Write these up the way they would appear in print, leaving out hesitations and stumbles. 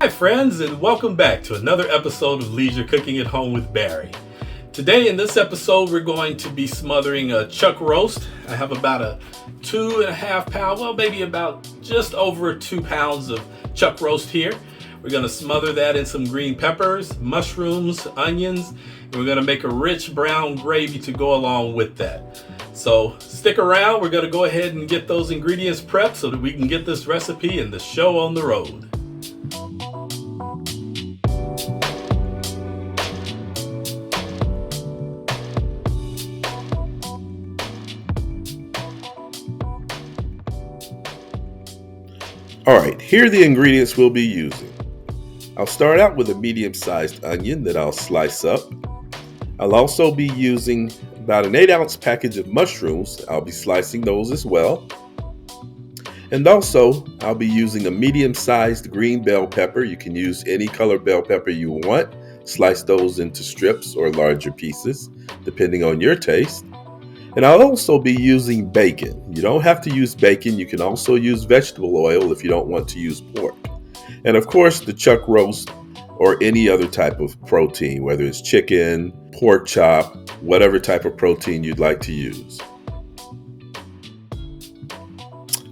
Hi friends, and welcome back to another episode of Leisure Cooking at Home with Barry. Today in this episode we're going to be smothering a chuck roast. I have about a 2.5 pound, well maybe about just over 2 pounds of chuck roast here. We're going to smother that in some green peppers, mushrooms, onions, and we're going to make a rich brown gravy to go along with that. So stick around, we're going to go ahead and get those ingredients prepped so that we can get this recipe and the show on the road. Alright, here are the ingredients we'll be using. I'll start out with a medium-sized onion that I'll slice up. I'll also be using about an 8-ounce package of mushrooms. I'll be slicing those as well. And also, I'll be using a medium-sized green bell pepper. You can use any color bell pepper you want. Slice those into strips or larger pieces, depending on your taste. And I'll also be using bacon. You don't have to use bacon. You can also use vegetable oil if you don't want to use pork. And of course, the chuck roast or any other type of protein, whether it's chicken, pork chop, whatever type of protein you'd like to use.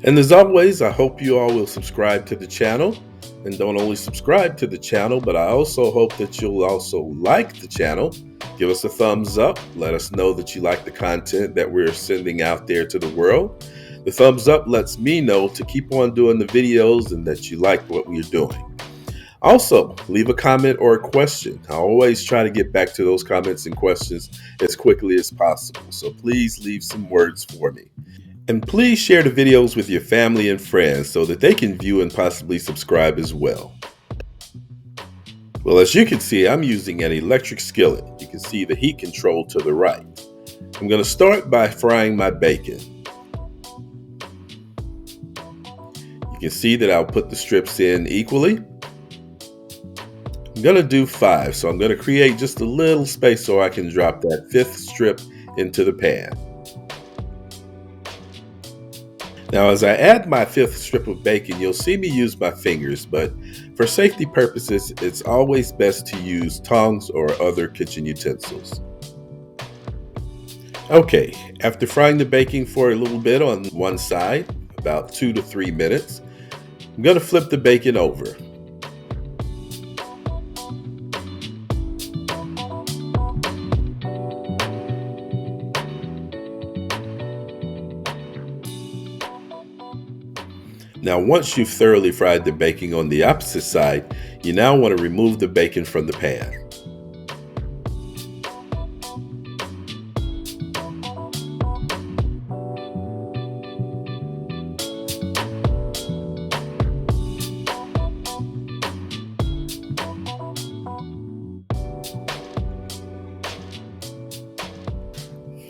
And as always, I hope you all will subscribe to the channel. And don't only subscribe to the channel, but I also hope that you'll also like the channel. Give us a thumbs up. Let us know that you like the content that we're sending out there to the world. The thumbs up lets me know to keep on doing the videos and that you like what we're doing. Also, leave a comment or a question. I always try to get back to those comments and questions as quickly as possible. So please leave some words for me. And please share the videos with your family and friends so that they can view and possibly subscribe as well. Well, as you can see, I'm using an electric skillet. You can see the heat control to the right. I'm going to start by frying my bacon. You can see that I'll put the strips in equally. I'm going to do 5, so I'm going to create just a little space so I can drop that 5th strip into the pan. Now, as I add my 5th strip of bacon, you'll see me use my fingers, but for safety purposes, it's always best to use tongs or other kitchen utensils. Okay, after frying the bacon for a little bit on one side, about 2 to 3 minutes, I'm going to flip the bacon over. Now, once you've thoroughly fried the bacon on the opposite side, you now want to remove the bacon from the pan.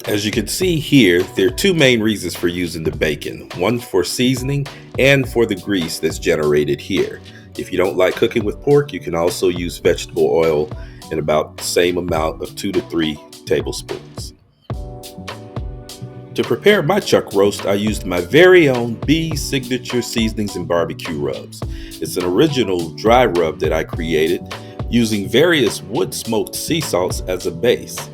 As you can see here, there are 2 main reasons for using the bacon. One for seasoning and for the grease that's generated here. If you don't like cooking with pork, you can also use vegetable oil in about the same amount of 2 to 3 tablespoons. To prepare my chuck roast, I used my very own B's Signature Seasonings and Barbecue Rubs. It's an original dry rub that I created using various wood-smoked sea salts as a base.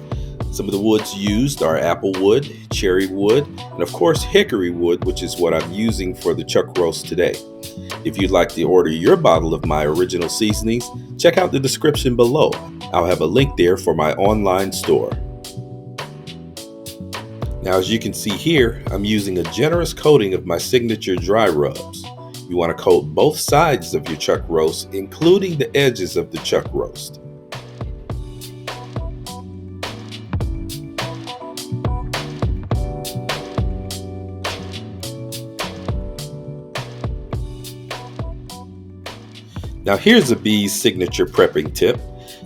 Some of the woods used are apple wood, cherry wood, and of course hickory wood, which is what I'm using for the chuck roast today. If you'd like to order your bottle of my original seasonings, check out the description below. I'll have a link there for my online store. Now, as you can see here, I'm using a generous coating of my signature dry rubs. You want to coat both sides of your chuck roast, including the edges of the chuck roast. Now here's a B's signature prepping tip.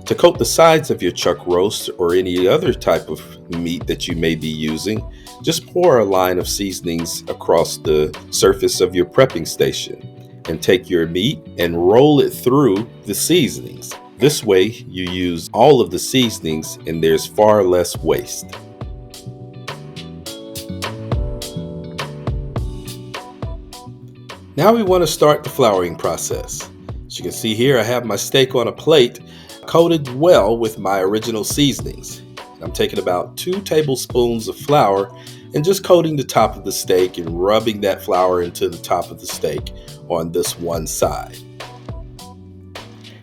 To coat the sides of your chuck roast or any other type of meat that you may be using, just pour a line of seasonings across the surface of your prepping station and take your meat and roll it through the seasonings. This way you use all of the seasonings and there's far less waste. Now we want to start the flouring process. As you can see here, I have my steak on a plate, coated well with my original seasonings. I'm taking about 2 tablespoons of flour and just coating the top of the steak and rubbing that flour into the top of the steak on this one side.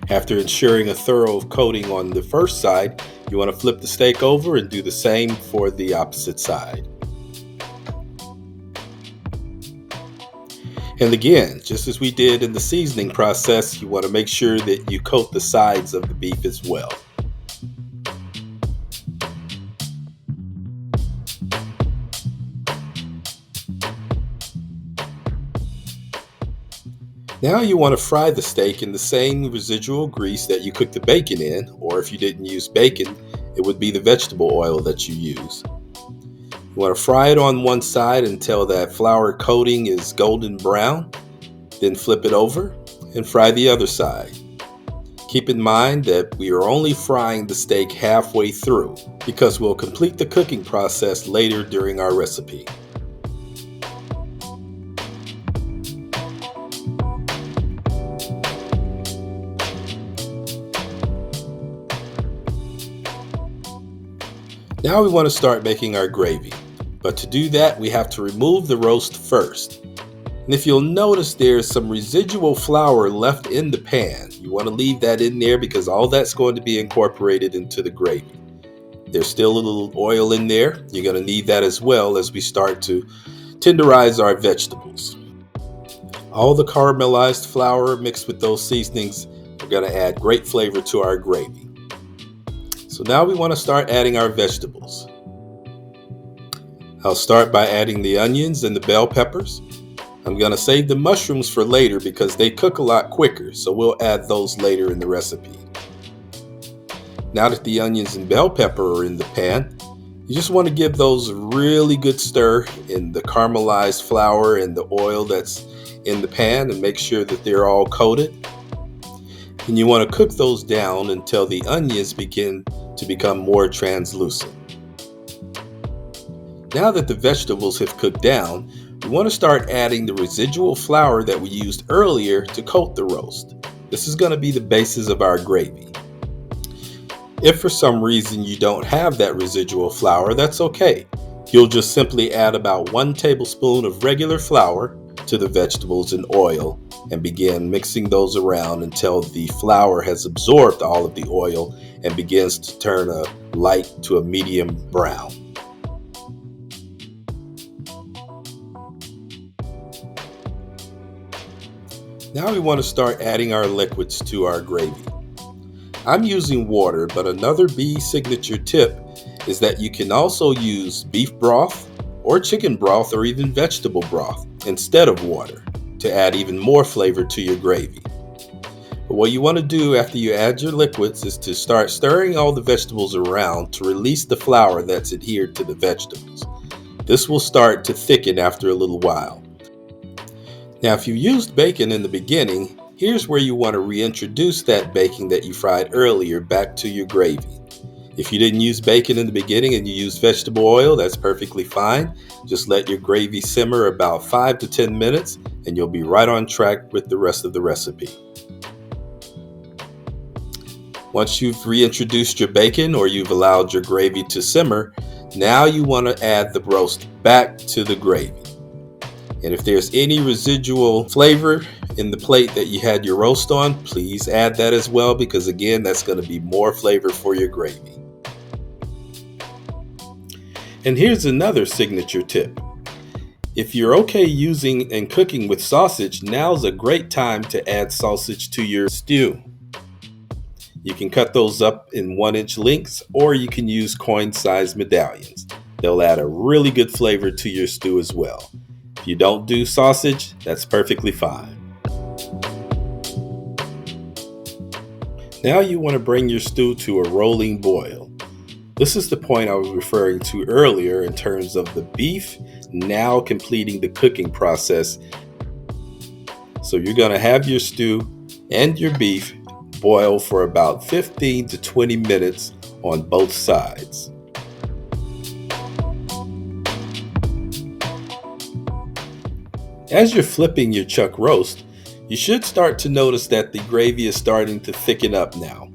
After ensuring a thorough coating on the first side, you want to flip the steak over and do the same for the opposite side. And again, just as we did in the seasoning process, you want to make sure that you coat the sides of the beef as well. Now you want to fry the steak in the same residual grease that you cooked the bacon in, or if you didn't use bacon, it would be the vegetable oil that you use. You want to fry it on one side until that flour coating is golden brown, then flip it over and fry the other side. Keep in mind that we are only frying the steak halfway through because we'll complete the cooking process later during our recipe. Now we want to start making our gravy, but to do that we have to remove the roast first. And if you'll notice, there's some residual flour left in the pan. You want to leave that in there because all that's going to be incorporated into the gravy. There's still a little oil in there. You're going to need that as well as we start to tenderize our vegetables. All the caramelized flour mixed with those seasonings are going to add great flavor to our gravy. So now we want to start adding our vegetables. I'll start by adding the onions and the bell peppers. I'm going to save the mushrooms for later because they cook a lot quicker, so we'll add those later in the recipe. Now that the onions and bell pepper are in the pan, you just want to give those a really good stir in the caramelized flour and the oil that's in the pan and make sure that they're all coated. And you want to cook those down until the onions begin to become more translucent. Now that the vegetables have cooked down, we want to start adding the residual flour that we used earlier to coat the roast. This is going to be the basis of our gravy. If for some reason you don't have that residual flour, that's okay. You'll just simply add about 1 tablespoon of regular flour to the vegetables and oil and begin mixing those around until the flour has absorbed all of the oil and begins to turn a light to a medium brown. Now we want to start adding our liquids to our gravy. I'm using water, but another B signature tip is that you can also use beef broth or chicken broth or even vegetable broth instead of water to add even more flavor to your gravy. But what you want to do after you add your liquids is to start stirring all the vegetables around to release the flour that's adhered to the vegetables. This will start to thicken after a little while. Now, if you used bacon in the beginning, here's where you want to reintroduce that bacon that you fried earlier back to your gravy. If you didn't use bacon in the beginning and you used vegetable oil, that's perfectly fine. Just let your gravy simmer about 5 to 10 minutes and you'll be right on track with the rest of the recipe. Once you've reintroduced your bacon or you've allowed your gravy to simmer, now you want to add the roast back to the gravy. And if there's any residual flavor in the plate that you had your roast on, please add that as well because again, that's going to be more flavor for your gravy. And here's another signature tip. If you're okay using and cooking with sausage, now's a great time to add sausage to your stew. You can cut those up in 1-inch lengths or you can use coin-sized medallions. They'll add a really good flavor to your stew as well. If you don't do sausage, that's perfectly fine. Now you want to bring your stew to a rolling boil. This is the point I was referring to earlier in terms of the beef now completing the cooking process. So you're going to have your stew and your beef boil for about 15 to 20 minutes on both sides. As you're flipping your chuck roast, You should start to notice that the gravy is starting to thicken up now.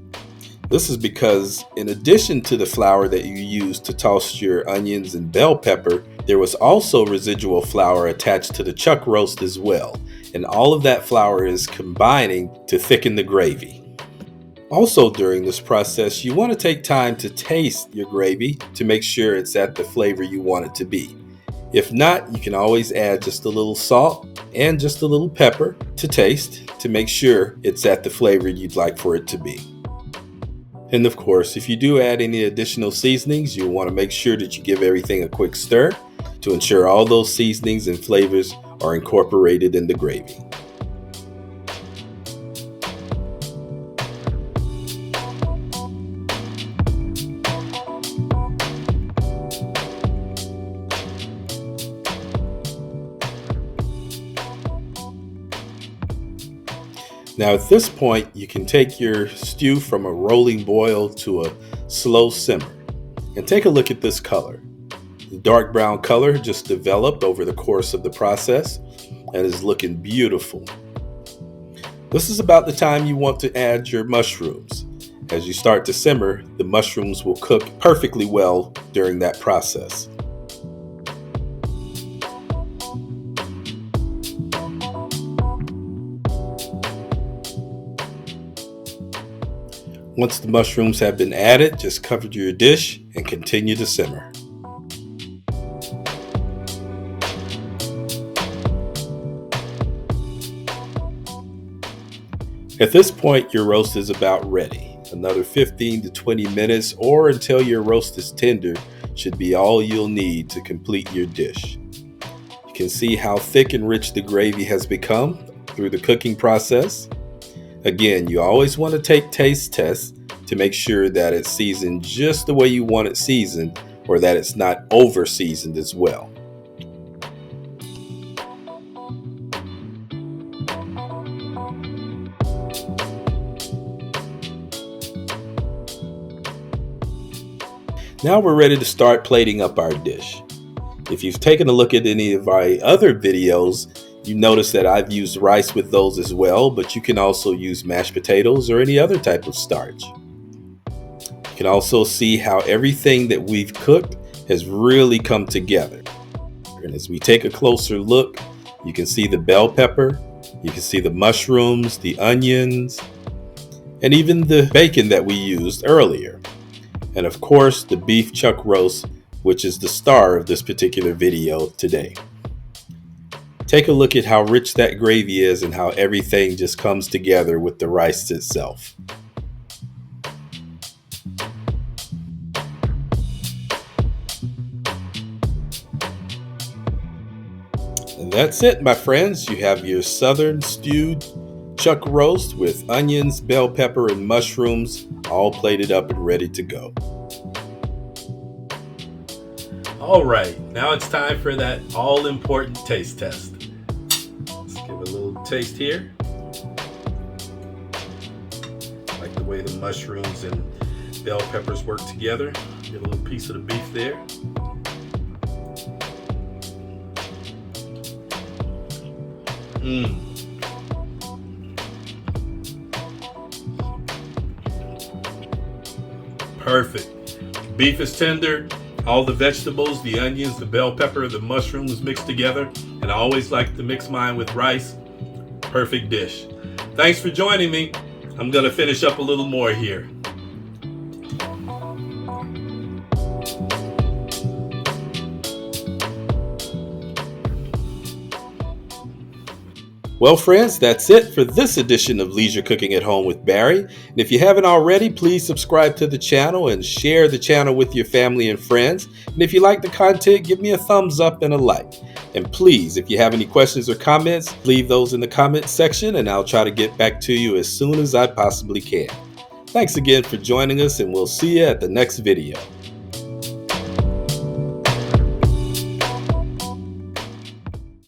This is because in addition to the flour that you used to toss your onions and bell pepper, there was also residual flour attached to the chuck roast as well. And all of that flour is combining to thicken the gravy. Also during this process, you want to take time to taste your gravy to make sure it's at the flavor you want it to be. If not, you can always add just a little salt and just a little pepper to taste to make sure it's at the flavor you'd like for it to be. And of course, if you do add any additional seasonings, you'll want to make sure that you give everything a quick stir to ensure all those seasonings and flavors are incorporated in the gravy. Now at this point, you can take your stew from a rolling boil to a slow simmer. And take a look at this color. The dark brown color just developed over the course of the process and is looking beautiful. This is about the time you want to add your mushrooms. As you start to simmer, the mushrooms will cook perfectly well during that process. Once the mushrooms have been added, just cover your dish and continue to simmer. At this point, your roast is about ready. Another 15 to 20 minutes or until your roast is tender should be all you'll need to complete your dish. You can see how thick and rich the gravy has become through the cooking process. Again, you always want to take taste tests to make sure that it's seasoned just the way you want it seasoned or that it's not over seasoned as well. Now we're ready to start plating up our dish. If you've taken a look at any of our other videos, you notice that I've used rice with those as well, but you can also use mashed potatoes or any other type of starch. You can also see how everything that we've cooked has really come together. And as we take a closer look, you can see the bell pepper, you can see the mushrooms, the onions, and even the bacon that we used earlier. And of course, the beef chuck roast, which is the star of this particular video today. Take a look at how rich that gravy is and how everything just comes together with the rice itself. And that's it, my friends. You have your southern stewed chuck roast with onions, bell pepper, and mushrooms all plated up and ready to go. All right, now it's time for that all-important taste test. Let's give it a little taste here. I like the way the mushrooms and bell peppers work together. Get a little piece of the beef there. Perfect. Beef is tender. All the vegetables, the onions, the bell pepper, the mushrooms mixed together. And I always like to mix mine with rice. Perfect dish. Thanks for joining me. I'm going to finish up a little more here. Well, friends, that's it for this edition of Leisure Cooking at Home with Barry. And if you haven't already, please subscribe to the channel and share the channel with your family and friends. And if you like the content, give me a thumbs up and a like. And please, if you have any questions or comments, leave those in the comment section and I'll try to get back to you as soon as I possibly can. Thanks again for joining us, and we'll see you at the next video.